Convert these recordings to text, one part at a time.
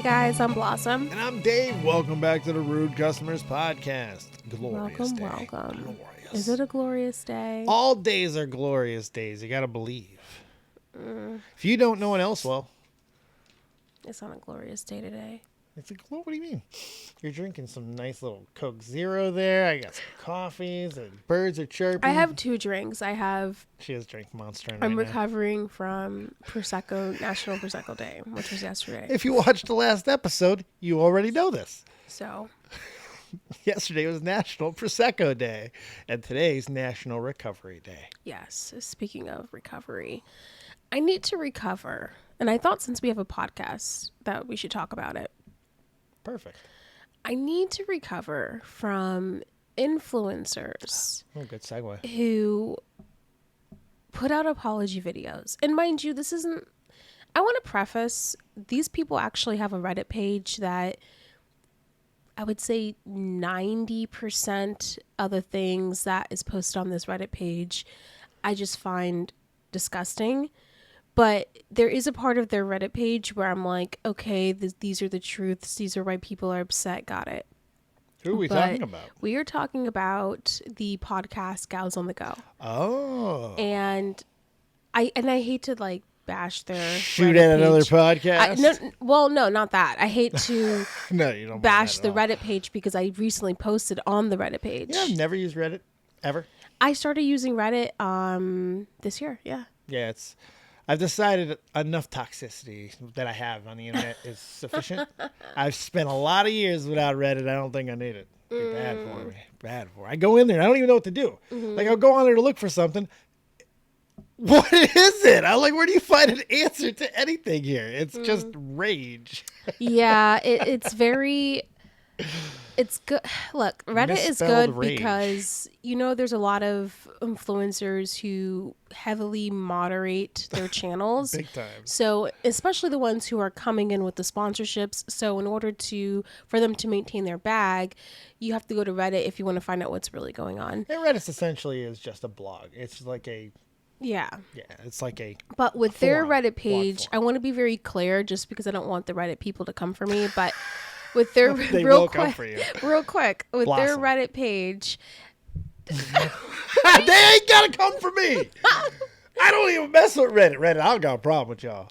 guys, I'm Blossom. And I'm Dave. Welcome back to the Rude Customers Podcast. Glorious day. Welcome. Glorious. Is it a glorious day? All days are glorious days. You got to believe. If you don't know what else, well, It's not a glorious day today. What do you mean? You're drinking some nice little Coke Zero there. I got some coffees. The birds are chirping. I have two drinks. She has drink Monster. I'm recovering from Prosecco, National Prosecco Day, which was yesterday. If you watched the last episode, you already know this. So, Yesterday was National Prosecco Day, and today's National Recovery Day. yes, speaking of recovery, I need to recover. And I thought since we have a podcast that we should talk about it. Perfect. I need to recover from influencers Oh, good segue. who put out apology videos. And mind you, this isn't, I want to preface, these people actually have a Reddit page that I would say 90% of the things that is posted on this Reddit page, I just find disgusting. But there is a part of their Reddit page where I'm like, okay, these are the truths. These are why people are upset. Got it. Who are we talking about? We are talking about the podcast Gals on the Go. Oh. And I hate to like bash their Shoot Reddit at another page. podcast? No, not that. I hate to No, you don't bash mind the that at Reddit page because I recently posted on the Reddit page. all. Yeah, I've never used Reddit, ever. I started using Reddit this year. Yeah. Yeah, I've decided enough toxicity that I have on the internet is sufficient. I've spent a lot of years without Reddit. I don't think I need it. It's bad for me. Bad for me. I go in there and I don't even know what to do. Like, I'll go on there to look for something. What is it? I'm like, where do you find an answer to anything here? It's just rage. Yeah, it's very... It's good. Look, Reddit is Misspelled good rage. because, there's a lot of influencers who heavily moderate their channels. Big time. So, especially the ones who are coming in with the sponsorships. So, in order for them to maintain their bag, you have to go to Reddit if you want to find out what's really going on. And Reddit essentially is just a blog. It's like Yeah. it's like a... But with their forum, Reddit page, blog I want to be very clear just because I don't want the Reddit people to come for me, but... With their They real will come quick, for you. real quick, with their Blossom. Reddit page, They ain't gotta come for me. I don't even mess with Reddit. I don't got a problem with y'all.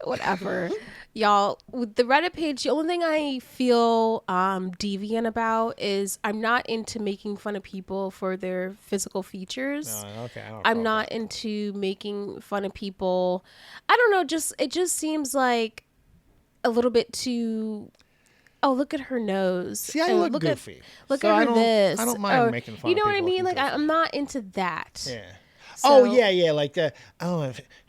whatever, y'all. With the Reddit page, the only thing I feel deviant about is I'm not into making fun of people for their physical features. No, okay, I don't I'm follow not into making fun of people. I don't know. It just seems like a little bit too. Oh, look at her nose. See, I Oh, look goofy. Look So at her this. I don't mind Or, making fun you know of what I people mean? looking Like, goofy. I'm not into that. Yeah. So- yeah, like the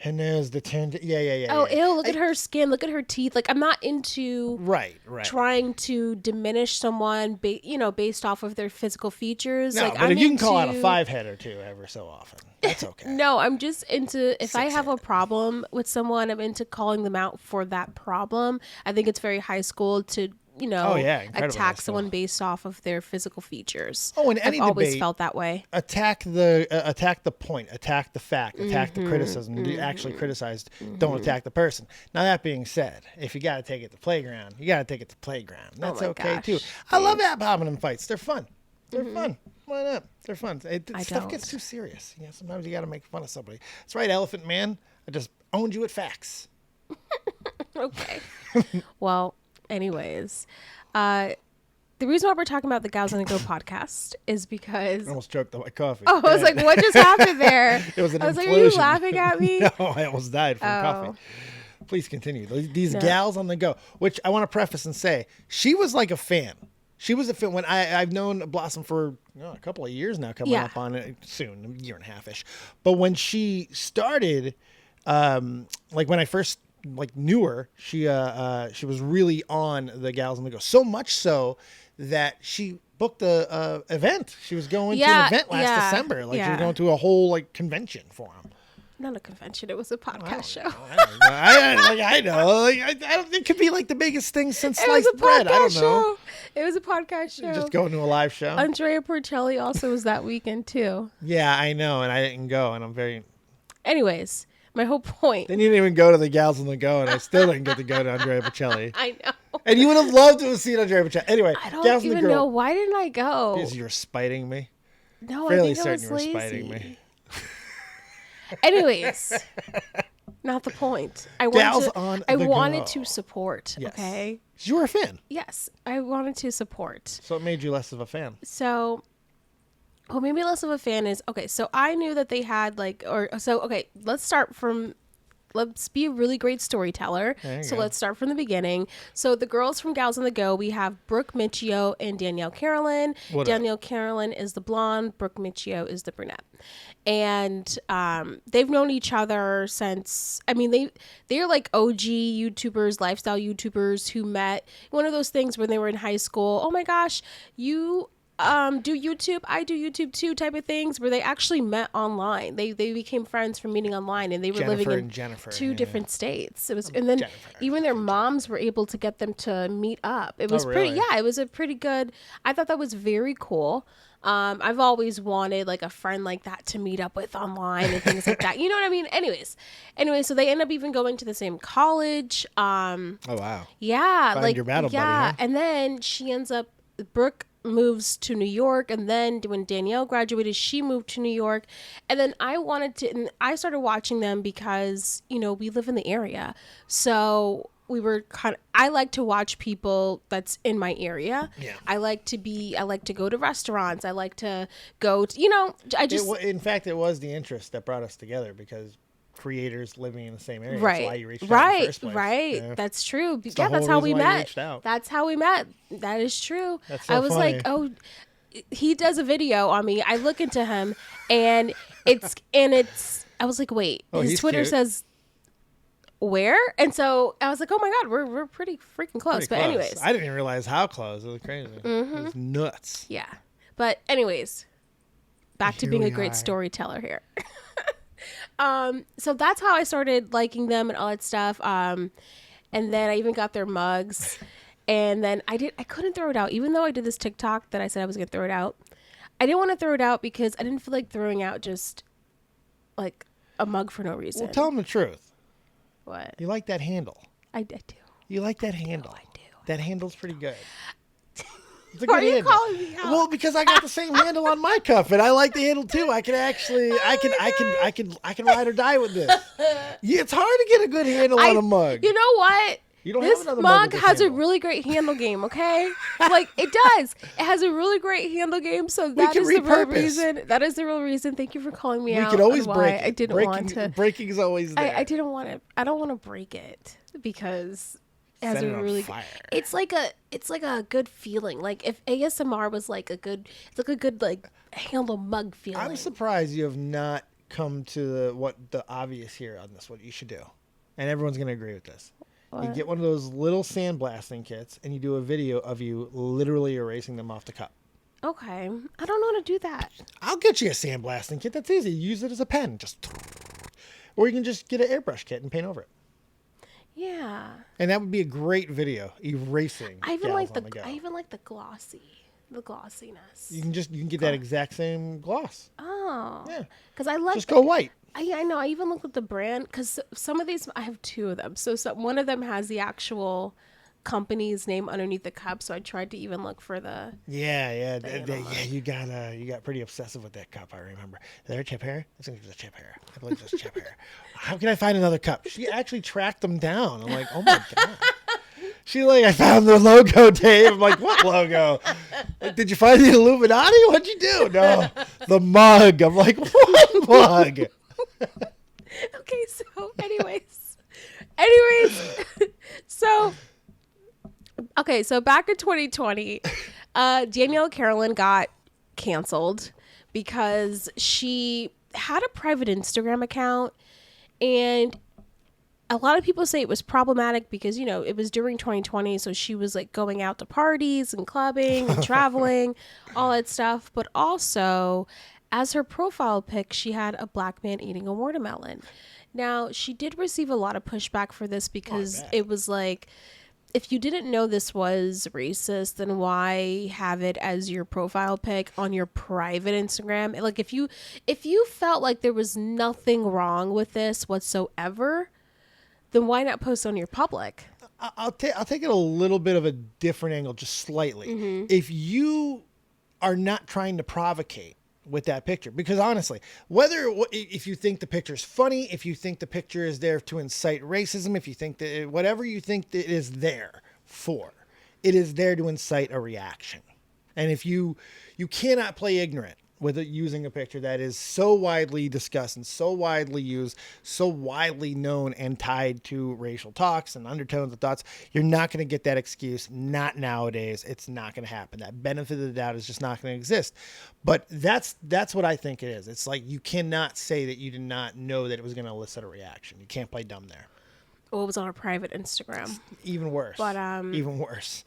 her nose, the tender. Yeah. Oh, ew, look at her skin. Look at her teeth. Like, I'm not into Right. trying to diminish someone, based off of their physical features. No, like, but I'm if you can call out a into- 5-head or two ever so often, that's okay. No, I'm just into, if I have a 6-head. problem with someone, I'm into calling them out for that problem. I think it's very high school to, Oh, yeah, incredibly high attack school. someone based off of their physical features. Oh, in any I've always debate- felt that way. Attack the point, attack the fact, attack the criticism. You actually criticized. Don't attack the person. Now that being said, if you got to take it to playground, you got to take it to playground. That's my okay gosh, too. I love ab-hominem fights. They're fun. They're fun. Why not? They're fun. Stuff gets don't. too serious. Sometimes you got to make fun of somebody. That's right, Elephant Man. I just owned you at facts. Okay. Well, anyways, the reason why we're talking about the Gals on the Go podcast is because I almost choked on my coffee. I was like, what just happened there? It was an I was like, are you implosion. laughing at me? No, I almost died from Oh. coffee. Please continue. These gals on the go, which I want to preface and say, she was like a fan. She was a fan when I've known Blossom for a couple of years now, coming up on it soon, a year and a half-ish. But when she started, like when I first knew her, she was really on the Gals on the Go. So much so that she booked a event. She was going to an event last December. She was going to a whole convention for them. Not a convention. It was a podcast show. I know. I don't. It could be the biggest thing since sliced bread. I don't know. Show. It was a podcast show. Just going to a live show. Andrea Portelli also was that weekend too. Yeah, I know, and I didn't go, and I'm very. Anyways, my whole point. Didn't even go to the Gals on the Go, and I still didn't get to go to Andrea Bocelli. I know. And you would have loved to have seen it on Driver Chat. Anyway, I don't even know. Why didn't I go? Because you're spiting me. No, Fairly I think I was certain you were lazy. spiting me. Anyways, not the point. I wanted to support. Yes. Okay. You were a fan. Yes, I wanted to support. So it made you less of a fan. So, what made me less of a fan is, okay, so I knew that they had let's be a really great storyteller. So let's start from the beginning. So the girls from Gals on the Go, we have Brooke Michio and Danielle Carolan. Danielle Carolan is the blonde. Brooke Michio is the brunette. And they've known each other since, they're like OG YouTubers, lifestyle YouTubers who met. One of those things when they were in high school. Oh my gosh, you do YouTube, I do YouTube too type of things, where they actually met online. They became friends from meeting online, and they were living in two different states. It was, and then even their moms were able to get them to meet up. It was pretty, it was a pretty good, I thought that was very cool. I've always wanted like a friend like that to meet up with online and things like that. You know what I mean? Anyways, so they end up even going to the same college. Oh wow. Yeah. Find your battle buddy, huh? And then she ends up, Brooke moves to New York, and then when Danielle graduated, she moved to New York. And then and I started watching them because, we live in the area. So we were I like to watch people that's in my area. Yeah. I like to go to restaurants. I like to go to, in fact, it was the interest that brought us together, because creators living in the same area. Right. That's why you reached out in the first place. Right. Yeah. That's true. That's how we met. That's how we met. That is true. That's so I was funny. like, oh, he does a video on me. I look into him, and I was like, wait, his Twitter says where? And so I was like, oh my God, we're pretty freaking close. But anyways. I didn't even realize how close. It was crazy. Mm-hmm. It was nuts. Yeah. But anyways, back to being a great storyteller here. So that's how I started liking them and all that stuff. And then I even got their mugs, and then I couldn't throw it out, even though I did this TikTok that I said I was going to throw it out. I didn't want to throw it out because I didn't feel like throwing out just like a mug for no reason. Well, tell them the truth. What? You like that handle. I do. You like that handle. I do. That handle's pretty good. Why are you calling me out? Well, because I got the same handle on my cup, and I like the handle too. I can actually, I can ride or die with this. Yeah, it's hard to get a good handle on a mug. You know what? You don't this have another mug mug has a really great handle game. Okay, like it does. It has a really great handle game. So that is the real reason. That is the real reason. Thank you for calling me out. We could always break it. I didn't want to. Breaking is always there. I didn't want to. I don't want to break it because. It has a really good, it's like a good feeling. Like if ASMR was like a good like handle mug feeling. I'm surprised you have not come to what the obvious here on this. What you should do, and everyone's going to agree with this. What? You get one of those little sandblasting kits, and you do a video of you literally erasing them off the cup. Okay, I don't know how to do that. I'll get you a sandblasting kit. That's easy. Use it as a pen, or you can just get an airbrush kit and paint over it. Yeah. And that would be a great video, erasing. I even like the glossiness. You can get that exact same gloss. Oh. Yeah. Because I like just go white. I know. I even looked at the brand because some of these I have two of them. So one of them has the actual company's name underneath the cup. So I tried to even look for the. Yeah. You got pretty obsessive with that cup. I remember. Is there a chip hair? I think there's a chip hair. I believe there's a chip hair. How can I find another cup? She actually tracked them down. I'm like, oh my God. She I found the logo, Dave. I'm like, what logo? Like, did you find the Illuminati? What'd you do? No, the mug. I'm like, what mug? Okay, so anyways, so back in 2020, Danielle Carolan got canceled because she had a private Instagram account, and a lot of people say it was problematic because, it was during 2020, so she was going out to parties and clubbing and traveling, all that stuff. But also, as her profile pic, she had a black man eating a watermelon. Now, she did receive a lot of pushback for this because it was if you didn't know this was racist, then why have it as your profile pic on your private Instagram? If you felt like there was nothing wrong with this whatsoever, then why not post on your public? I'll take it a little bit of a different angle, just slightly. Mm-hmm. If you are not trying to provocate with that picture, because honestly, if you think the picture is funny, if you think the picture is there to incite racism, if you think that whatever you think that it is there for, it is there to incite a reaction. And if you cannot play ignorant with it, using a picture that is so widely discussed and so widely used, so widely known and tied to racial talks and undertones of thoughts, you're not going to get that excuse. Not nowadays. It's not going to happen. That benefit of the doubt is just not going to exist. But that's what I think it is. It's like you cannot say that you did not know that it was going to elicit a reaction. You can't play dumb there. Well, it was on a private Instagram. Even worse. But even worse.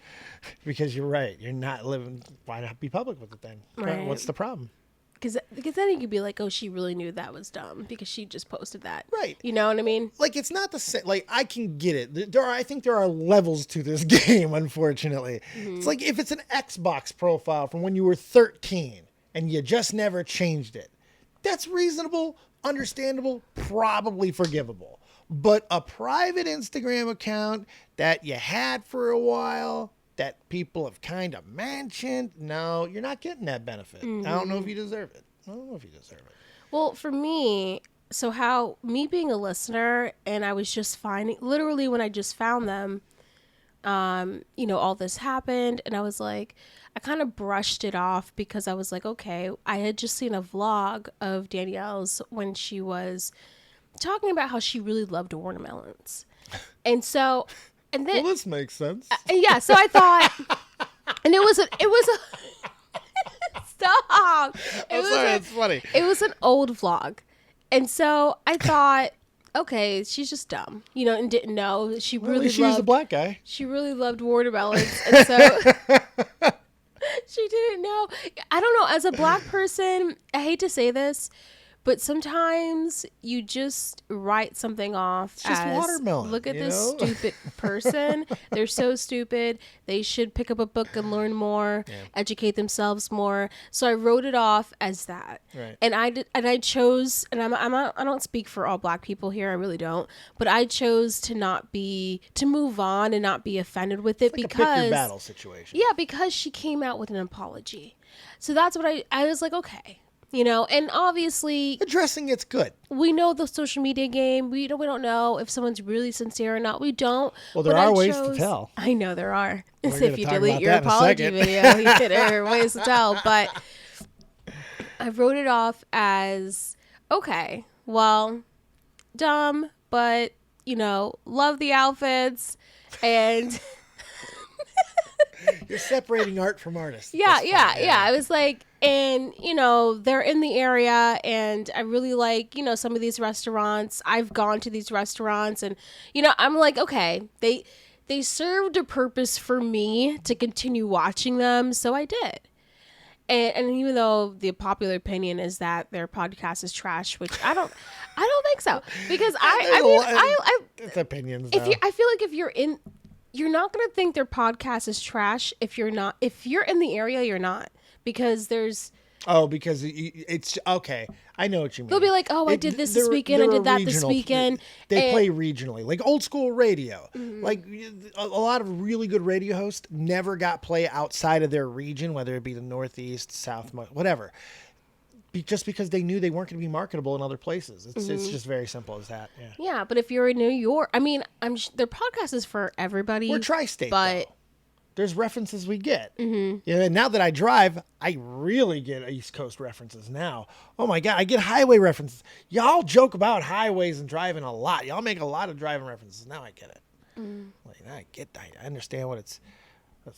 Because you're right. You're not living. Why not be public with it then? Right. What's the problem? Because then you could be like, oh, she really knew that was dumb because she just posted that. Right. You know what I mean? Like, it's not the same. Like, I can get it. I think there are levels to this game, unfortunately. Mm-hmm. It's like if it's an Xbox profile from when you were 13 and you just never changed it. That's reasonable, understandable, probably forgivable. But a private Instagram account that you had for a while, that people have kind of mentioned, no, you're not getting that benefit. Mm-hmm. I don't know if you deserve it. Well, for me, so how me being a listener, and I was just finding, literally when I just found them, all this happened, and I was like, I kind of brushed it off because I was like, okay, I had just seen a vlog of Danielle's when she was talking about how she really loved watermelons. And so, and then, well, this makes sense. Yeah. So I thought, and it was a stop. It's funny. It was an old vlog. And so I thought, okay, she's just dumb, and didn't know that she was a black guy. She really loved watermelons. And so she didn't know. I don't know. As a black person, I hate to say this, but sometimes you just write something off as watermelon. Look at this stupid person. They're so stupid. They should pick up a book and learn more, educate themselves more. So I wrote it off as that. Right. And I chose, and I don't speak for all black people here. I really don't. But I chose to move on and not be offended with it, it's like because a pick your battle situation. Yeah, because she came out with an apology. So that's what I was like, okay. And obviously addressing it's good. We know the social media game. We don't know if someone's really sincere or not. We don't. Well, there are ways to tell. I know there are. We're If you delete your apology video, there are ways to tell. But I wrote it off as, okay, well, dumb, but, love the outfits and... You're separating art from artists. Yeah. I was like, and, they're in the area, and I really like, some of these restaurants. I've gone to these restaurants, and, I'm like, okay, they served a purpose for me to continue watching them, so I did. And even though the popular opinion is that their podcast is trash, which I don't think so, because it's opinions. I feel like if you're not going to think their podcast is trash if you're in the area, you're not, because because it's okay. I know what you mean. They'll be like, oh, I did this weekend. I did that this weekend. They play regionally, like old school radio. Mm-hmm. Like a lot of really good radio hosts never got play outside of their region, whether it be the Northeast, South, whatever. Just because they knew they weren't going to be marketable in other places. It's just very simple as that. Yeah, but if you're in New York, I mean, their podcast is for everybody. We're tri-state, but though. There's references we get. Mm-hmm. Yeah, and now that I drive, I really get East Coast references now. Oh my God, I get highway references. Y'all joke about highways and driving a lot. Y'all make a lot of driving references. Now I get it. I understand what it's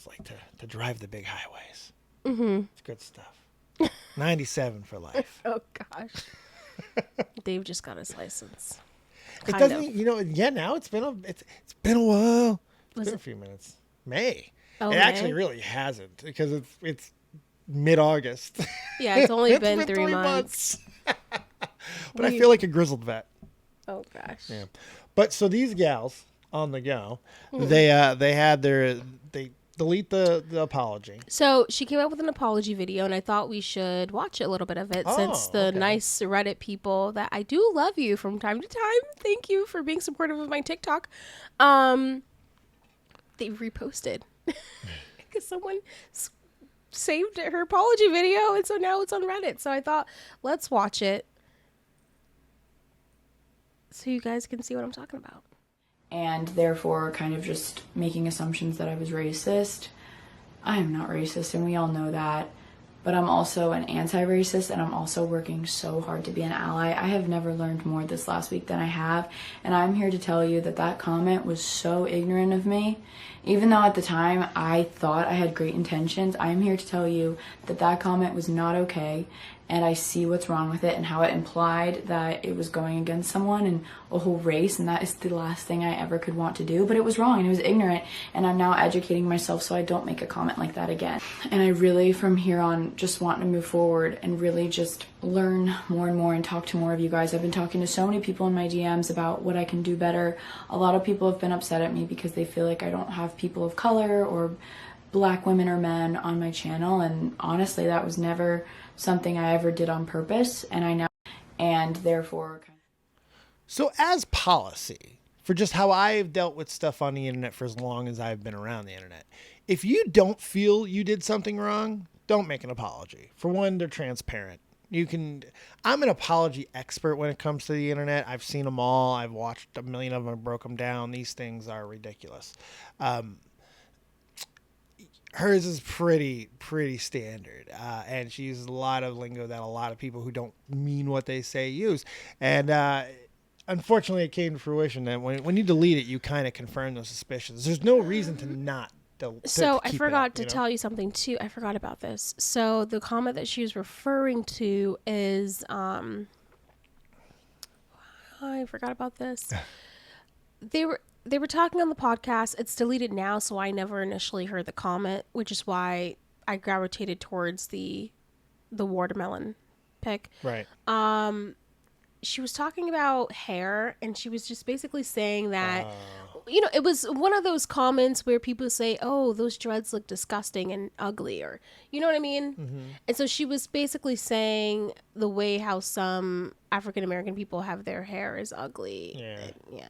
like to drive the big highways. Mm-hmm. It's good stuff. 97 for life. Oh gosh. Dave just got his license. It doesn't, now it's been a while. It's been a few minutes. May. Oh, it actually really hasn't, because it's mid-August. Yeah, it's only it's been 3 months. But I feel like a grizzled vet. Oh gosh. Yeah. But so these gals on the go, they delete the apology. So she came up with an apology video, and I thought we should watch a little bit of it, since the nice Reddit people that I do love you from time to time. Thank you for being supportive of my TikTok. they reposted because someone saved her apology video, and so now it's on Reddit. So I thought, let's watch it so you guys can see what I'm talking about. And therefore kind of just making assumptions that I was racist. I am not racist, and we all know that. But I'm also an anti-racist, and I'm also working so hard to be an ally. I have never learned more this last week than I have, and I'm here to tell you that that comment was so ignorant of me. Even though at the time I thought I had great intentions, I'm here to tell you that that comment was not okay, and I see what's wrong with it and how it implied that it was going against someone and a whole race, and that is the last thing I ever could want to do. But it was wrong and it was ignorant, and I'm now educating myself so I don't make a comment like that again. And I really, from here on, just want to move forward and really just learn more and more and talk to more of you guys. I've been talking to so many people in my DMs about what I can do better. A lot of people have been upset at me because they feel like I don't have people of color or black women or men on my channel, and honestly that was never something I ever did on purpose, and I know, and therefore. So as policy, for just how I've dealt with stuff on the internet for as long as I've been around the internet, if you don't feel you did something wrong, don't make an apology. For one, they're transparent. I'm an apology expert when it comes to the internet. I've seen them all. I've watched a million of them and broke them down. These things are ridiculous. Hers is pretty standard, and she uses a lot of lingo that a lot of people who don't mean what they say use. And unfortunately, it came to fruition that when you delete it, you kind of confirm those suspicions. There's no reason to not. So I forgot to tell you something too. I forgot about this. So the comment that she was referring to is, I forgot about this. They were talking on the podcast. It's deleted now, so I never initially heard the comment, which is why I gravitated towards the watermelon pick. Right. She was talking about hair, and she was just basically saying that, it was one of those comments where people say, oh, those dreads look disgusting and ugly, or, you know what I mean? Mm-hmm. And so she was basically saying the way how some African-American people have their hair is ugly. Yeah.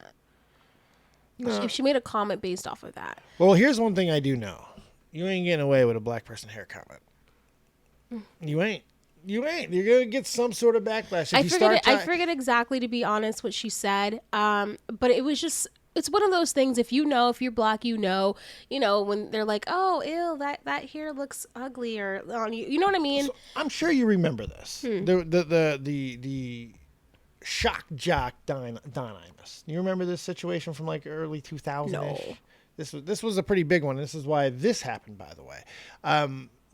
No. She made a comment based off of that. Well, here's one thing I do know. You ain't getting away with a black person hair comment. You ain't. You're going to get some sort of backlash. I forget exactly, to be honest, what she said. But it was just, it's one of those things. If you're black, when they're like, oh, ew, that hair looks ugly or on you. You know what I mean? So I'm sure you remember this. The shock jock Don Imus. You remember this situation from like early 2000-ish? No. This was a pretty big one. This is why this happened, by the way.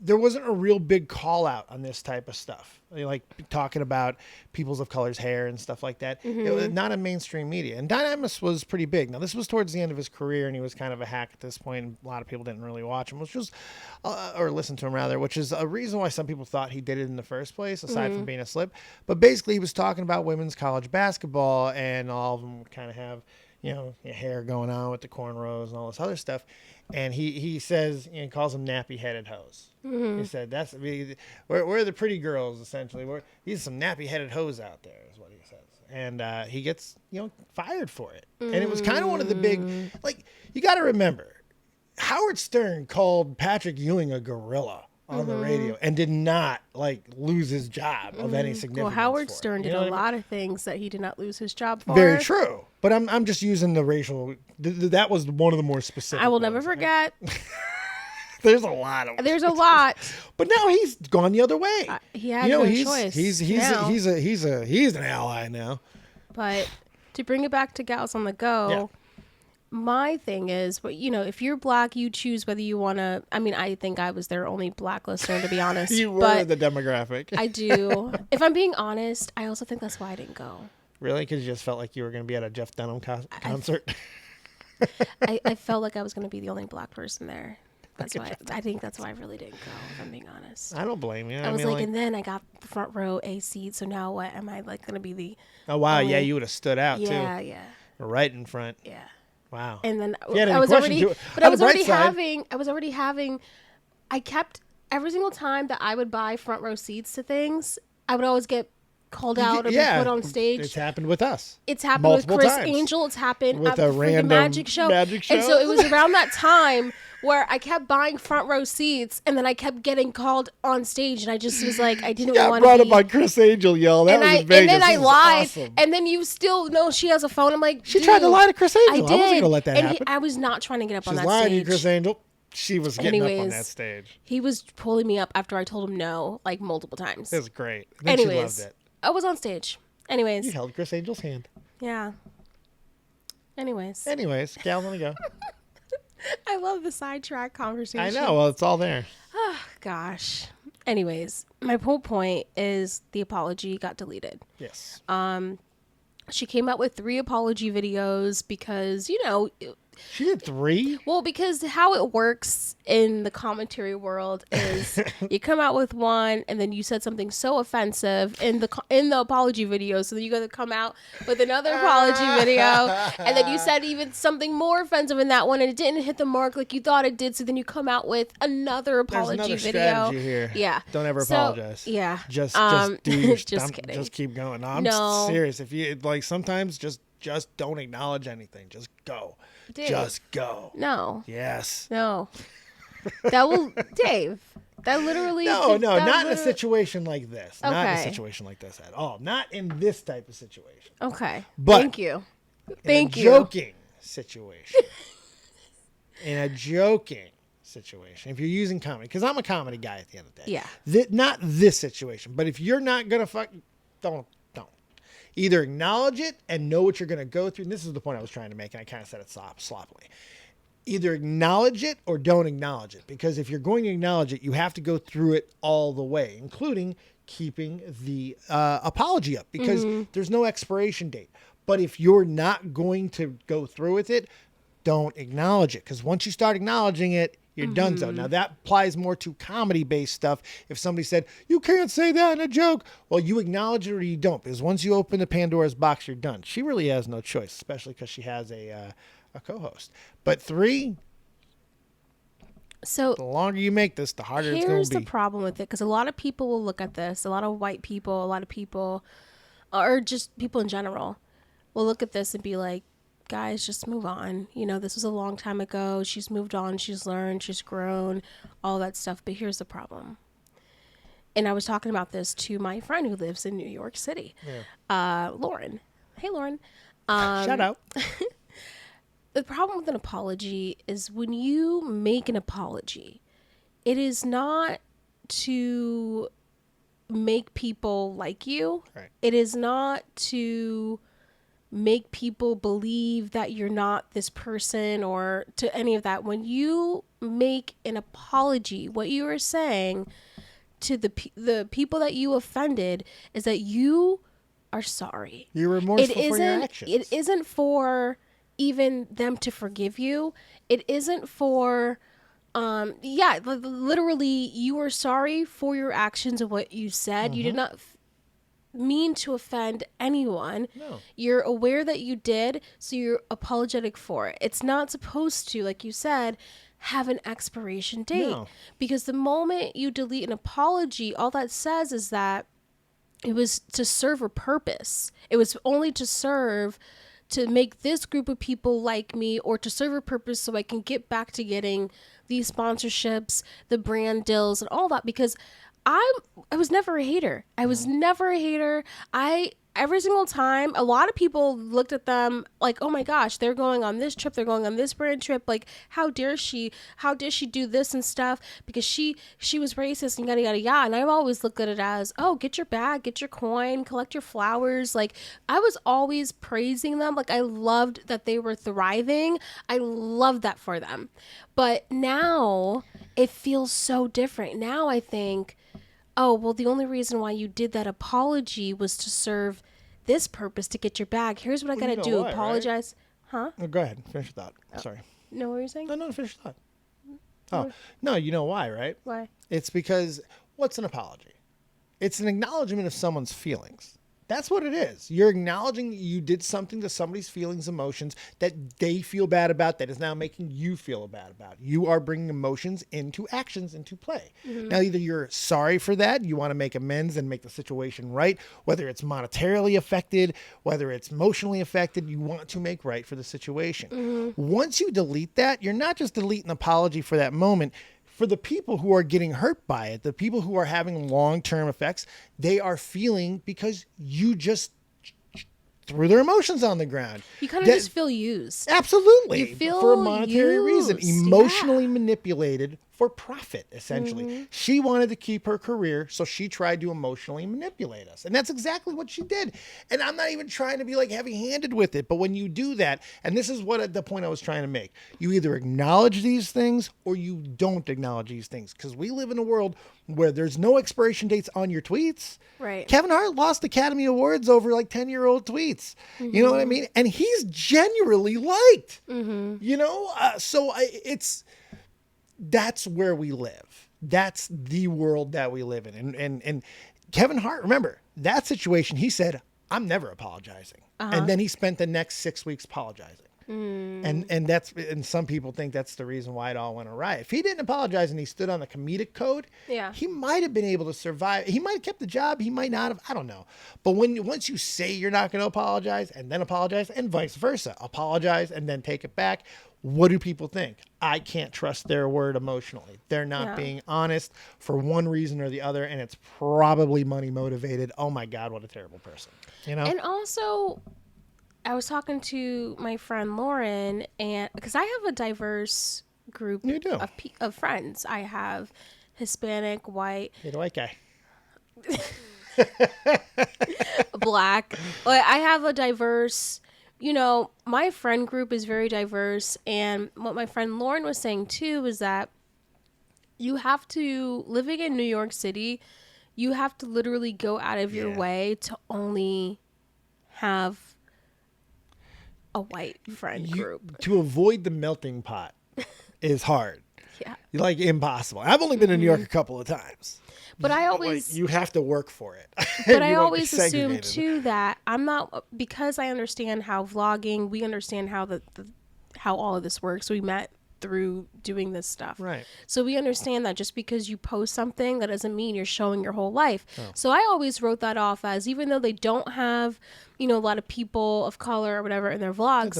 There wasn't a real big call out on this type of stuff, like talking about peoples of color's hair and stuff like that. Mm-hmm. It was not in mainstream media. And Don Imus was pretty big. Now, this was towards the end of his career, and he was kind of a hack at this point. And a lot of people didn't really watch him, or listen to him rather, which is a reason why some people thought he did it in the first place, aside from being a slip. But basically, he was talking about women's college basketball, and all of them kind of have, your hair going on with the cornrows and all this other stuff. And he says, he calls them nappy-headed hoes. Mm-hmm. He said, we're the pretty girls, essentially. These are some nappy-headed hoes out there, is what he says. And he gets, fired for it. Mm-hmm. And it was kind of one of the big, you got to remember, Howard Stern called Patrick Ewing a gorilla on the radio and did not lose his job of any significance. Well, Howard Stern did a lot of things that he did not lose his job for. Very true. But I'm just using the racial. That was one of the more specific. I will never forget. There's a lot of. There's a lot. But now he's gone the other way. He had no choice. He's an ally now. But to bring it back to Gals on the Go. Yeah. My thing is, if you're black, you choose whether you want to. I mean, I think I was their only black listener, to be honest. You were the demographic. I do. If I'm being honest, I also think that's why I didn't go. Really? Because you just felt like you were going to be at a Jeff Dunham concert? I felt like I was going to be the only black person there. That's why. I think that's why I really didn't go, if I'm being honest. I don't blame you. I was and then I got the front row A seat, so now what? Am I going to be the... Oh, wow. Yeah, you would have stood out, too. Yeah. Right in front. Yeah. Wow. And then I was already having, I kept, every single time that I would buy front row seats to things, I would always get called out or been put on stage. It's happened with us. It's happened multiple with Chris times. Angel. It's happened With at a the random magic show. magic show. And so it was around that time where I kept buying front row seats, and then I kept getting called on stage, and I just was like, I didn't want to brought be. up by Chris Angel, y'all. That was in Vegas. And then I lied, awesome. and then you still know she has a phone. I'm like, She tried to lie to Chris Angel. I did. I wasn't gonna let that happen. I was not trying to get up on She's that lying stage. to you, Chris Angel. She was getting up on that stage. He was pulling me up after I told him no, like multiple times. It was great. Then she loved it. I was on stage. Anyways. You held Chris Angel's hand. Yeah. Anyways, Gal, let me go. I love the sidetrack conversation. I know. Well, it's all there. Oh, gosh. Anyways, my whole point is the apology got deleted. Yes. She came out with 3 apology videos because, She did 3? Well, because how it works in the commentary world is you come out with one and then you said something so offensive in the apology video, so then you got to come out with another apology video, and then you said even something more offensive in that one and it didn't hit the mark like you thought it did, so then you come out with another apology There's another video. Strategy here. Yeah. Don't ever apologize. Yeah. Just do your just kidding. Just keep going. No, I'm serious. If you sometimes just don't acknowledge anything. Just go. Dave. Just go. No. Yes. No. That will, Dave. That literally. No, not in a situation like this. Okay. Not in a situation like this at all. Not in this type of situation. Okay. But thank you. In a joking situation. If you're using comedy, because I'm a comedy guy at the end of the day. Yeah. Not this situation, but if you're not gonna don't. Either acknowledge it and know what you're going to go through. And this is the point I was trying to make, and I kind of said it sloppily. Either acknowledge it or don't acknowledge it. Because if you're going to acknowledge it, you have to go through it all the way, including keeping the apology up. Because there's no expiration date. But if you're not going to go through with it, don't acknowledge it. Because once you start acknowledging it, you're done. So now that applies more to comedy-based stuff. If somebody said, you can't say that in a joke, well, you acknowledge it or you don't. Because once you open the Pandora's box, you're done. She really has no choice, especially because she has a co-host. But 3, so the longer you make this, the harder it's going to be. Here's the problem with it, because a lot of people will look at this, a lot of white people, a lot of people, or just people in general, will look at this and be like, guys, just move on. This was a long time ago. She's moved on. She's learned. She's grown. All that stuff. But here's the problem. And I was talking about this to my friend who lives in New York City, Lauren. Hey, Lauren. Shout out. The problem with an apology is when you make an apology, it is not to make people like you. Right. It is not to make people believe that you're not this person or to any of that. When you make an apology, what you are saying to the people that you offended is that you are sorry. You're remorseful for your actions. It isn't for even them to forgive you. It isn't for literally you are sorry for your actions and what you said. You did not mean to offend anyone. No. You're aware that you did, so you're apologetic for it. It's not supposed to, like you said, have an expiration date. No. Because the moment you delete an apology, all that says is that it was to serve a purpose. It was only to serve to make this group of people like me, or to serve a purpose so I can get back to getting these sponsorships, the brand deals, and all that. Because I was never a hater. Every single time, a lot of people looked at them like, oh my gosh, they're going on this trip, they're going on this brand trip, like how dare she do this and stuff, because she was racist and yada yada yada. And I've always looked at it as, oh, get your bag, get your coin, collect your flowers. Like, I was always praising them. Like, I loved that they were thriving. I loved that for them. But now it feels so different. Now I think, oh, well, the only reason why you did that apology was to serve this purpose, to get your bag. Here's what I got to do. Why, apologize. Right? Huh? Oh, go ahead. Finish your thought. Sorry. No, what were you saying? No, finish your thought. Oh, no, you know why, right? Why? It's because what's an apology? It's an acknowledgement of someone's feelings. That's what it is. You're acknowledging you did something to somebody's feelings, emotions that they feel bad about that is now making you feel bad about. You are bringing emotions into actions, into play. Now, either you're sorry for that, you want to make amends and make the situation right, whether it's monetarily affected, whether it's emotionally affected, you want to make right for the situation. Once you delete that, you're not just deleting an apology for that moment. For the people who are getting hurt by it, the people who are having long-term effects, they are feeling because you just threw their emotions on the ground. You kind of just feel used. Absolutely. You feel for a monetary used. reason. Emotionally manipulated for profit, essentially. She wanted to keep her career, so she tried to emotionally manipulate us. And that's exactly what she did. And I'm not even trying to be like heavy-handed with it, but when you do that, and this is what the point I was trying to make, you either acknowledge these things or you don't acknowledge these things. Because we live in a world where there's no expiration dates on your tweets. Right. Kevin Hart lost Academy Awards over like 10-year-old tweets. You know what I mean? And he's genuinely liked. You know? That's where we live. That's the world that we live in. And Kevin Hart, remember, that situation, he said, I'm never apologizing. And then he spent the next 6 weeks apologizing. And some people think that's the reason why it all went awry. If he didn't apologize and he stood on the comedic code, he might have been able to survive. He might have kept the job. He might not have. I don't know. But once you say you're not going to apologize and then apologize and vice versa, apologize and then take it back, what do people think? I can't trust their word emotionally. They're not being honest for one reason or the other, and it's probably money motivated. Oh my God, what a terrible person. You know? And also, I was talking to my friend Lauren, and because I have a diverse group of friends. I have Hispanic, white. You're the white guy. Black. I have a diverse, my friend group is very diverse. And what my friend Lauren was saying too is that you have to, living in New York City, you have to literally go out of your way to only have a white friend group. To avoid the melting pot is hard. Like impossible. I've only been in New York a couple of times. But I always... you have to work for it. But I always assume, too, that I'm not... Because I understand how vlogging, we understand how how all of this works. We met through doing this stuff. Right. So we understand that just because you post something, that doesn't mean you're showing your whole life. Oh. So I always wrote that off as, even though they don't have, a lot of people of color or whatever in their vlogs,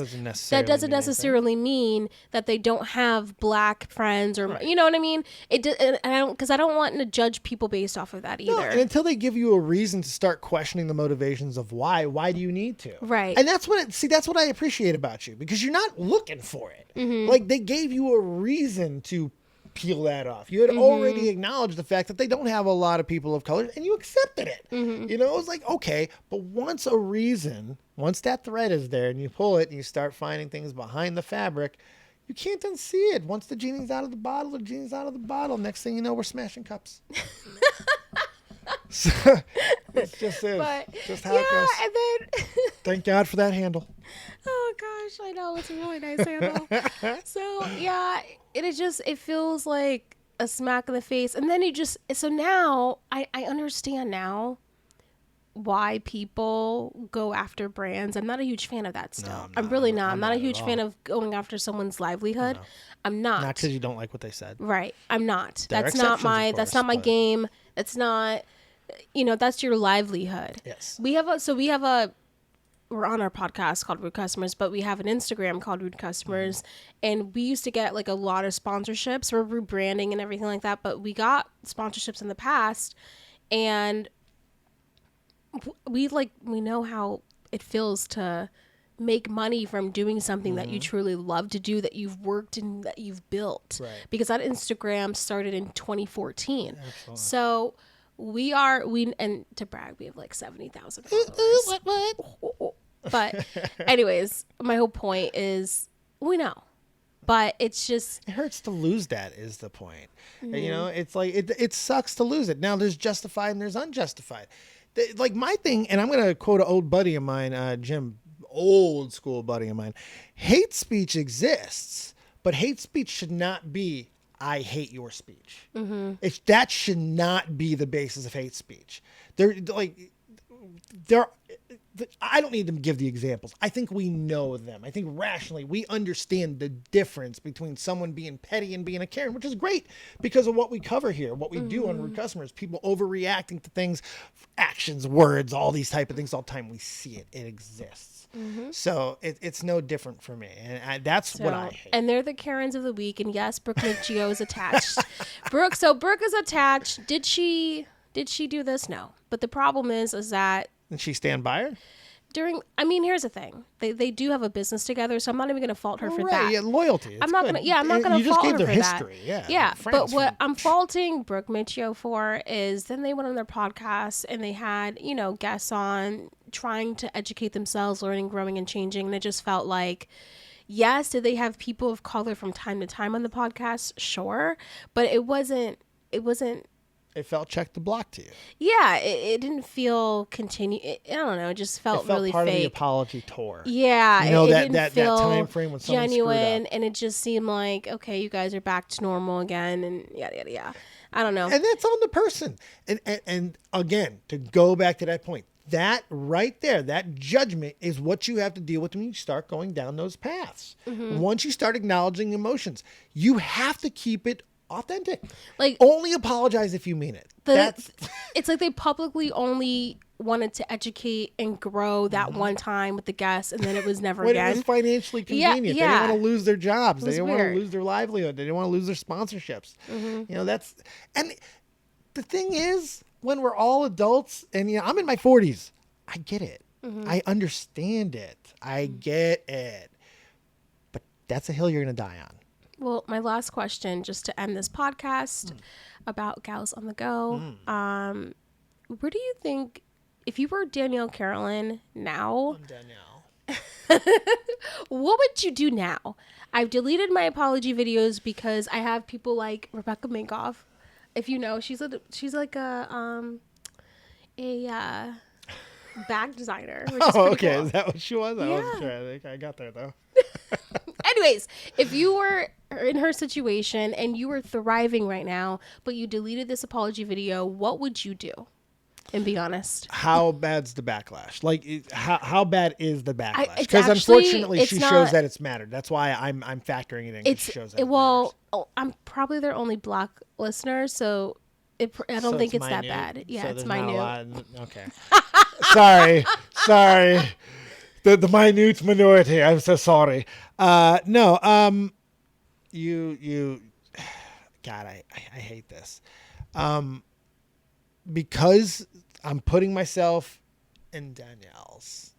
that doesn't necessarily mean that they don't have black friends or, you know what I mean? Because I don't want to judge people based off of that either. No, and until they give you a reason to start questioning the motivations of why do you need to? Right. And that's what I appreciate about you, because you're not looking for it. Like, they gave you a reason to peel that off. You had already acknowledged the fact that they don't have a lot of people of color, and you accepted it. It was like, okay, but once that thread is there and you pull it and you start finding things behind the fabric, you can't unsee it. Once the genie's out of the bottle, next thing you know, we're smashing cups. So, it's just how it goes. And then thank God for that handle. Oh gosh, I know, it's a really nice handle. So yeah, it feels like a smack in the face. And then so now I understand now why people go after brands. I'm not a huge fan of that still. I'm really not. I'm not a huge fan of going after someone's livelihood. No. I'm not. Not because you don't like what they said. Right. I'm not. That's not my game. That's not, that's your livelihood. Yes. We're on our podcast called Rude Customers, but we have an Instagram called Rude Customers, and we used to get like a lot of sponsorships. We're rebranding and everything like that, but we got sponsorships in the past, and we know how it feels to make money from doing something that you truly love to do, that you've worked and that you've built. Right. Because that Instagram started in 2014. Absolutely. So and to brag, we have like 70,000 followers. What? But anyways, my whole point is we know. But it's just... It hurts to lose that is the point. It's like it sucks to lose it. Now there's justified and there's unjustified. Like my thing, and I'm going to quote an old buddy of mine, Jim, old school buddy of mine. Hate speech exists, but hate speech should not be I hate your speech. That should not be the basis of hate speech. I don't need to give the examples. I think we know them. I think rationally we understand the difference between someone being petty and being a Karen, which is great because of what we cover here, what we do on Rude Customers, people overreacting to things, actions, words, all these type of things all the time. We see it. It exists. So it's no different for me. And that's what I hate. And they're the Karens of the week. And yes, Brooke McGeo is attached. Brooke is attached. Did she do this? No. But the problem is that. Did she stand by her? Here's the thing. They do have a business together, so I'm not even going to fault her for that. Yeah, loyalty. I'm not going to fault her for that. You just gave their history. Yeah. But what I'm faulting Brooke Michio for is then they went on their podcast and they had, guests on trying to educate themselves, learning, growing, and changing. And it just felt like, yes, did they have people of color from time to time on the podcast? Sure. But it wasn't. It felt check the block to you. Yeah, it didn't feel I don't know. It just felt really part fake. Of the apology tour. Yeah, it didn't that feel time frame when someone genuine, screwed up. and it just seemed like, okay, you guys are back to normal again, and yada yada yada. I don't know. And that's on the person. And again, to go back to that point, that right there, that judgment is what you have to deal with when you start going down those paths. Once you start acknowledging emotions, you have to keep it authentic. Like, only apologize if you mean it. It's like they publicly only wanted to educate and grow that one time with the guests, and then it was never again. It was financially convenient. Yeah. They didn't want to lose their jobs. They didn't weird. want to lose their livelihood. They didn't want to lose their sponsorships. And the thing is, when we're all adults, and I'm in my 40s, I get it. I understand it. I get it. But that's a hill you're going to die on. Well, my last question, just to end this podcast about Gals on the Go. Where do you think, if you were Danielle Carolan now, what would you do now? I've deleted my apology videos because I have people like Rebecca Minkoff. If you know, she's like a bag designer. Oh, okay. Cool. Is that what she was? I yeah. wasn't sure. I think I got there though. Anyways, if you were in her situation and you were thriving right now, but you deleted this apology video, what would you do? And be honest. How bad's the backlash? Like, how bad is the backlash? Because unfortunately, she shows that it's mattered. That's why I'm factoring it in. She shows that I'm probably their only Black listener, so I don't think it's that bad. Yeah, so it's minute. Okay. Sorry. The minute minority. I'm so sorry. No. You. God, I hate this. Because I'm putting myself in Danielle's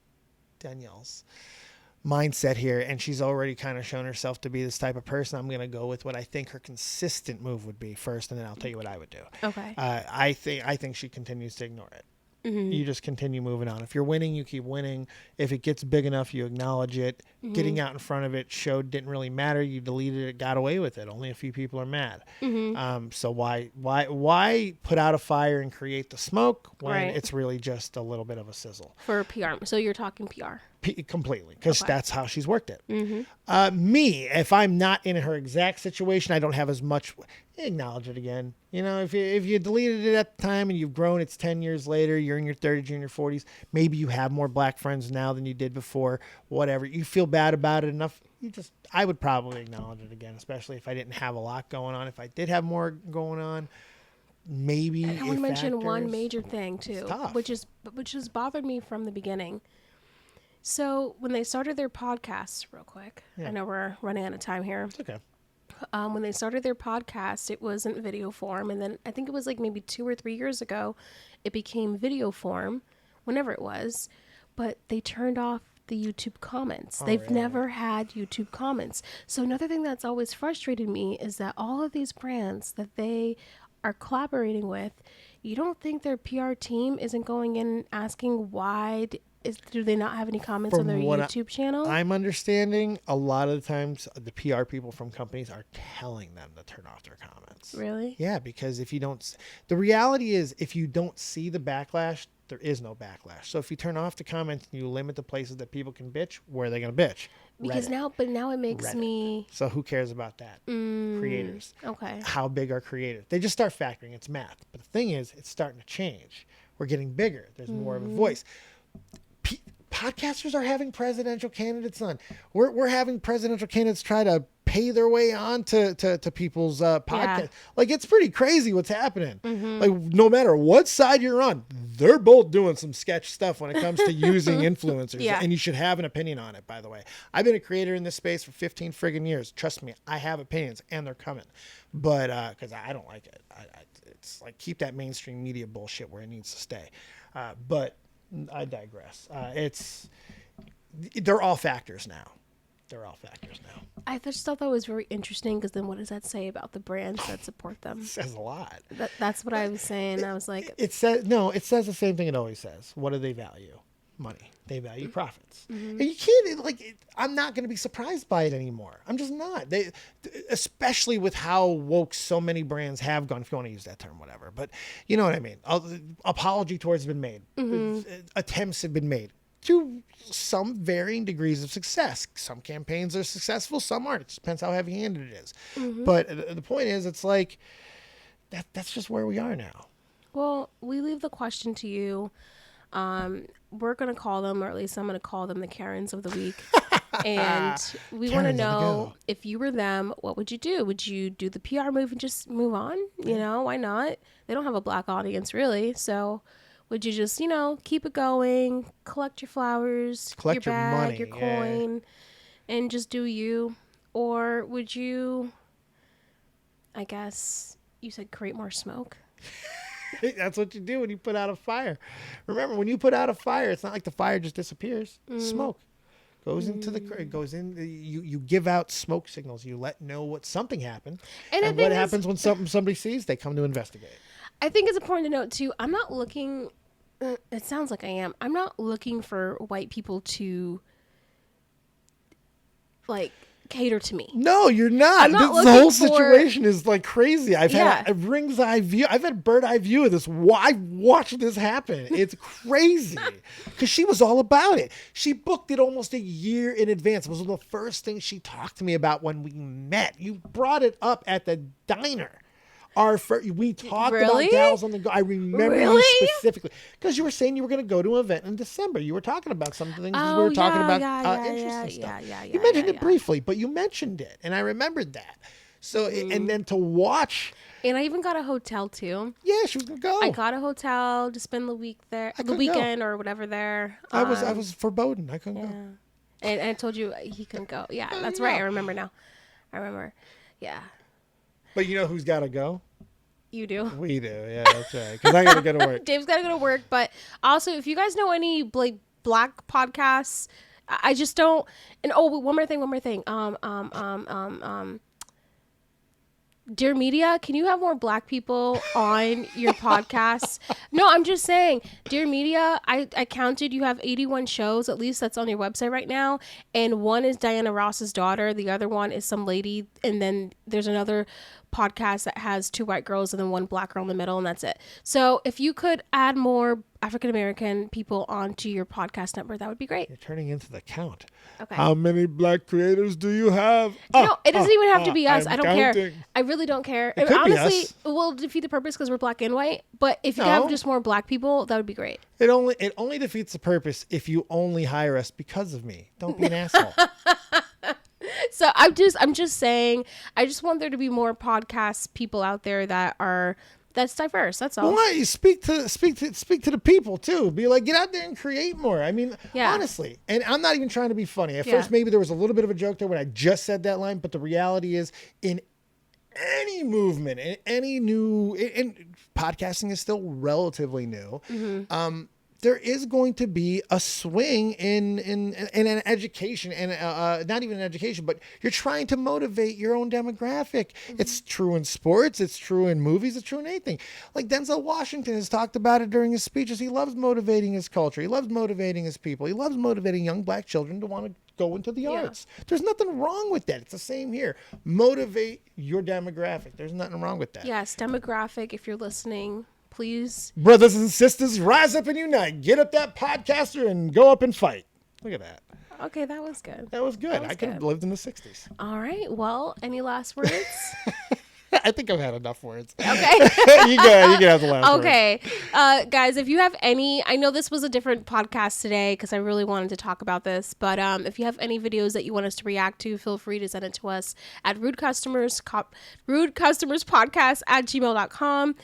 mindset here, and she's already kind of shown herself to be this type of person. I'm going to go with what I think her consistent move would be first, and then I'll tell you what I would do. Okay. I think she continues to ignore it. You just continue moving on. If you're winning, you keep winning. If it gets big enough, you acknowledge it. Getting out in front of it showed didn't really matter. You deleted it, got away with it. Only a few people are mad. So why put out a fire and create the smoke when it's really just a little bit of a sizzle? For PR. So you're talking PR. Completely, because that's how she's worked it. Me, if I'm not in her exact situation, I don't have as much. Acknowledge it again. If you deleted it at the time and you've grown, it's 10 years later, you're in your 30s, you're in your 40s. Maybe you have more Black friends now than you did before. Whatever. You feel bad about it enough. I would probably acknowledge it again, especially if I didn't have a lot going on. If I did have more going on, maybe. I want to mention one major thing too, which has bothered me from the beginning. So when they started their podcast, real quick, I know we're running out of time here. It's okay. When they started their podcast, it wasn't video form. And then I think it was like maybe 2 or 3 years ago, it became video form, whenever it was. But they turned off the YouTube comments. They've never had YouTube comments. So another thing that's always frustrated me is that all of these brands that they are collaborating with, you don't think their PR team isn't going in and asking why do they not have any comments on their YouTube channel? I'm understanding a lot of the times the PR people from companies are telling them to turn off their comments. Really? Yeah, because if you don't, the reality is if you don't see the backlash, there is no backlash. So if you turn off the comments and you limit the places that people can bitch, where are they going to bitch? Because now it makes Reddit. Me. So who cares about that? Creators. Okay. How big are creators? They just start factoring. It's math. But the thing is, it's starting to change. We're getting bigger. There's more of a voice. Podcasters are having presidential candidates on. We're having presidential candidates try to pay their way on to people's podcasts. Like, it's pretty crazy what's happening. Like, no matter what side you're on, they're both doing some sketch stuff when it comes to using influencers. And you should have an opinion on it, by the way. I've been a creator in this space for 15 friggin' years. Trust me, I have opinions, and they're coming. But because I don't like it. It's like, keep that mainstream media bullshit where it needs to stay. But I digress. They're all factors now. I just thought that was very interesting, because then what does that say about the brands that support them? It says a lot. That's what I was saying. I was like, it says the same thing it always says. What do they value? Money. They value profits. And you can't, I'm not going to be surprised by it anymore. I'm just not. Especially with how woke so many brands have gone, if you want to use that term, whatever. But you know what I mean. Apology towards have been made. Attempts have been made to some varying degrees of success. Some campaigns are successful, some aren't. It just depends how heavy-handed it is. But the point is, it's like, that's just where we are now. Well, we leave the question to you. We're going to call them, or at least I'm going to call them, the Karens of the week. And we want to know, if you were them, what would you do? Would you do the PR move and just move on? You know, why not? They don't have a black audience, really. So would you just, keep it going, collect your flowers, collect your bag, money, your coin, and just do you? Or would you, I guess, you said create more smoke? That's what you do when you put out a fire. Remember, when you put out a fire, it's not like the fire just disappears. Smoke goes into you give out smoke signals. You let know what something happened. And what happens when somebody sees, they come to investigate. I think it's important to note too, I'm not looking, it sounds like I am. I'm not looking for white people to cater to me. No, you're not. The whole situation is like crazy. I've had a ring's eye view. I've had a bird eye view of this. I watched this happen. It's crazy, because she was all about it. She booked it almost a year in advance. It was one of the first things she talked to me about when we met. You brought it up at the diner. We talked about Gals on the Go. I remember you specifically, because you were saying you were going to go to an event in December. You were talking about some things we were talking about interesting stuff. You mentioned it briefly, but you mentioned it, and I remembered that. So, and then to watch. And I even got a hotel too. Yeah, she was going to go. I got a hotel to spend the week there, the weekend or whatever there. I was foreboding. I couldn't go. And I told you he couldn't go. Yeah, that's right. I remember now. Yeah. But you know who's got to go? You do. We do. Yeah, that's right. Because I got to go to work. Dave's got to go to work. But also, if you guys know any black podcasts, I just don't. And one more thing. Dear Media, can you have more black people on your podcast? No, I'm just saying, Dear Media, I counted, you have 81 shows, at least that's on your website right now. And one is Diana Ross's daughter. The other one is some lady. And then there's another podcast that has 2 white girls and then 1 black girl in the middle, and that's it. So if you could add more African-American people onto your podcast number, that would be great. You're turning into the count. Okay. How many black creators do you have? No, it doesn't even have to be us. I don't counting. care. I really don't care. It could honestly, be us. We'll defeat the purpose because we're black and white. But if you have just more black people, that would be great. It only defeats the purpose if you only hire us because of me. Don't be an asshole. So I'm just saying, I just want there to be more podcast people out there that's diverse. That's all. Well, why you speak to the people too? Be like, get out there and create more. I mean, honestly, and I'm not even trying to be funny. At first, maybe there was a little bit of a joke there when I just said that line, but the reality is, in any movement, in any new, and podcasting is still relatively new. There is going to be a swing in an education, and not even an education, but you're trying to motivate your own demographic. It's true in sports. It's true in movies. It's true in anything. Like Denzel Washington has talked about it during his speeches. He loves motivating his culture. He loves motivating his people. He loves motivating young black children to want to go into the arts. There's nothing wrong with that. It's the same here. Motivate your demographic. There's nothing wrong with that. Yes, demographic, if you're listening, please. Brothers and sisters, rise up and unite. Get up that podcaster and go up and fight. Look at that. Okay, that was good. That was good. I could have lived in the 60s. All right. Well, any last words? I think I've had enough words. Okay. You can have the last word. Okay. Guys, if you have any, I know this was a different podcast today because I really wanted to talk about this, but if you have any videos that you want us to react to, feel free to send it to us at rudecustomerspodcast@gmail.com.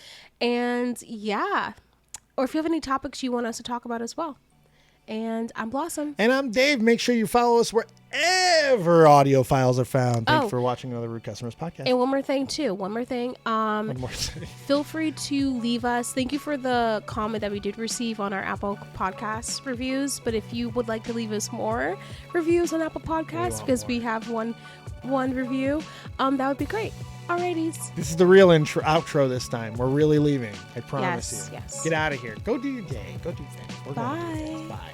And yeah, or if you have any topics you want us to talk about as well. And I'm Blossom. And I'm Dave. Make sure you follow us wherever audio files are found. Thanks for watching another Rude Customers podcast. And one more thing. Feel free to leave us. Thank you for the comment that we did receive on our Apple Podcast reviews. But if you would like to leave us more reviews on Apple Podcasts, because we have one review, that would be great. Alrighties. This is the real outro this time. We're really leaving. I promise you. Yes. Get out of here. Go do your day. Go do things. Bye. Bye.